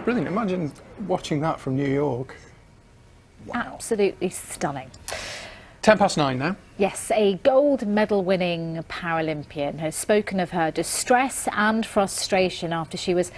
brilliant. Imagine watching that from New York. Wow. Absolutely stunning. 9:10 now. Yes, a gold medal winning Paralympian has spoken of her distress and frustration after she was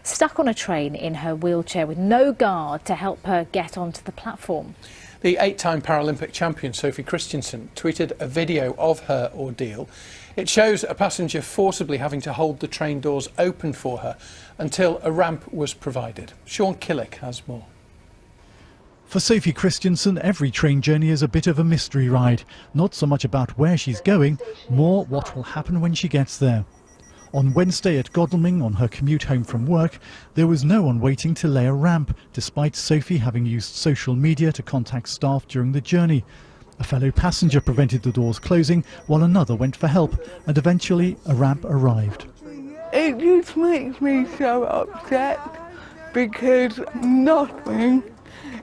stuck on a train in her wheelchair with no guard to help her get onto the platform. The 8-time Paralympic champion Sophie Christiansen tweeted a video of her ordeal. It shows a passenger forcibly having to hold the train doors open for her until a ramp was provided. Sean Killick has more. For Sophie Christiansen, every train journey is a bit of a mystery ride. Not so much about where she's going, more what will happen when she gets there. On Wednesday at Godalming, on her commute home from work, there was no one waiting to lay a ramp, despite Sophie having used social media to contact staff during the journey. A fellow passenger prevented the doors closing, while another went for help, and eventually a ramp arrived. It just makes me so upset because nothing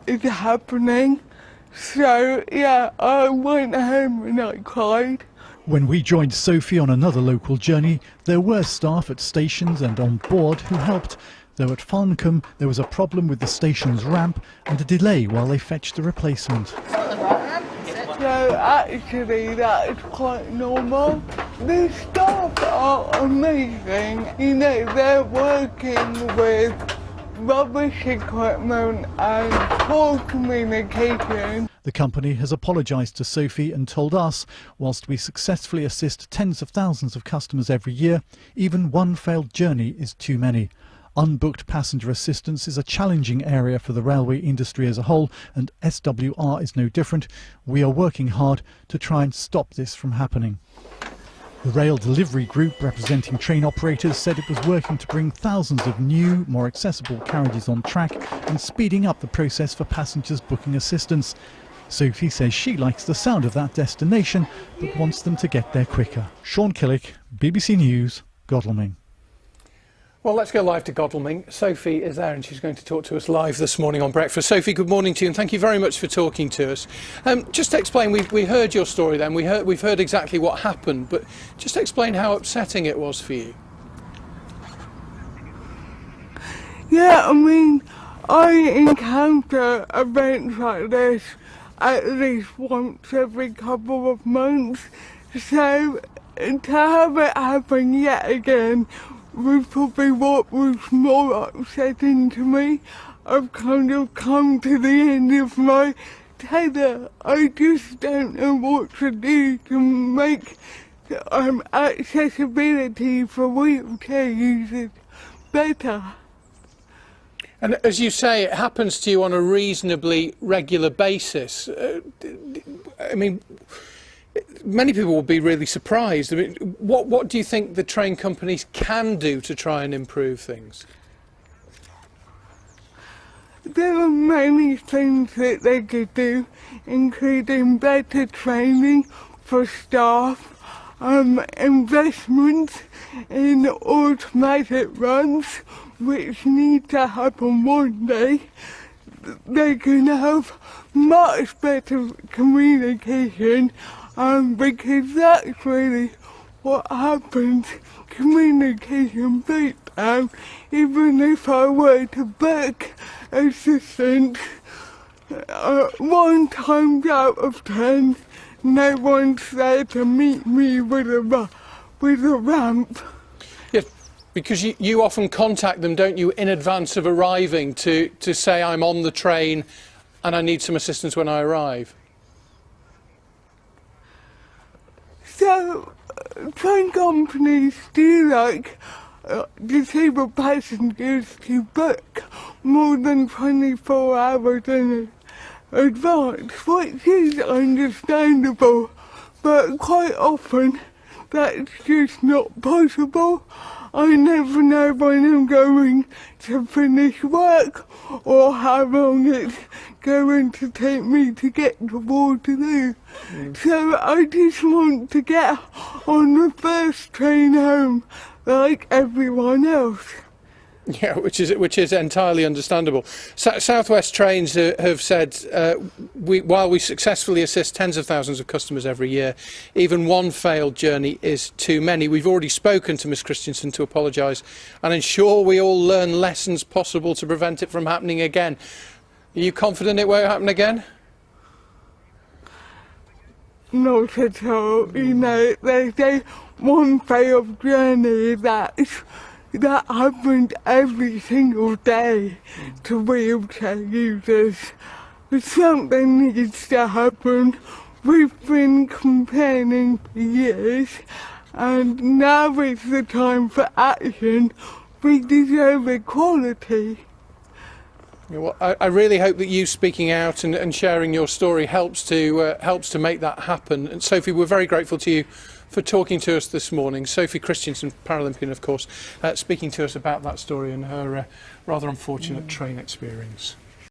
is happening. So yeah, I went home and I cried. When we joined Sophie on another local journey, there were staff at stations and on board who helped, though at Farncombe there was a problem with the station's ramp and a delay while they fetched a replacement. So actually that is quite normal. The staff are amazing. You know, they're working with rubbish equipment and poor communication. The company has apologised to Sophie and told us, whilst we successfully assist tens of thousands of customers every year, even one failed journey is too many. Unbooked passenger assistance is a challenging area for the railway industry as a whole, and SWR is no different. We are working hard to try and stop this from happening. The rail delivery group representing train operators said it was working to bring thousands of new, more accessible carriages on track and speeding up the process for passengers booking assistance. Sophie says she likes the sound of that destination but wants them to get there quicker. Sean Killick, BBC News, Godalming. Well, let's go live to Godalming. Sophie is there and she's going to talk to us live this morning on Breakfast. Sophie, good morning to you and thank you very much for talking to us. Just to explain, we heard your story then, we've heard exactly what happened, but just explain how upsetting it was for you. Yeah, I mean, I encounter events like this at least once every couple of months, so to have it happen yet again was probably what was more upsetting to me. I've kind of come to the end of my tether. I just don't know what to do to make accessibility for wheelchair users better. And as you say, it happens to you on a reasonably regular basis. I mean, many people will be really surprised. I mean, what do you think the train companies can do to try and improve things? There are many things that they could do, including better training for staff, investments in automatic runs, which need to happen one day. They can have much better communication, because that's really what happens. Communication breakdown. Even if I were to book assistance, 1 time out of 10, no one's there to meet me with a ramp. Yes, because you often contact them, don't you, in advance of arriving to say I'm on the train and I need some assistance when I arrive. So, train companies do like disabled passengers to book more than 24 hours in advance, which is understandable, but quite often that's just not possible. I never know when I'm going to finish work or how long it's going to take me to get to Waterloo. So I just want to get on the first train home like everyone else. Yeah, which is entirely understandable. Southwest Trains have said, while we successfully assist tens of thousands of customers every year, even one failed journey is too many. We've already spoken to Ms Christiansen to apologise and ensure we all learn lessons possible to prevent it from happening again. Are you confident it won't happen again? Not at all. You know, they say one failed journey that happens every single day to wheelchair users. Something needs to happen. We've been complaining for years, and now is the time for action. We deserve equality. Well, I really hope that you speaking out and sharing your story helps to make that happen. And Sophie, we're very grateful to you for talking to us this morning. Sophie Christiansen, Paralympian, of course, speaking to us about that story and her rather unfortunate train experience.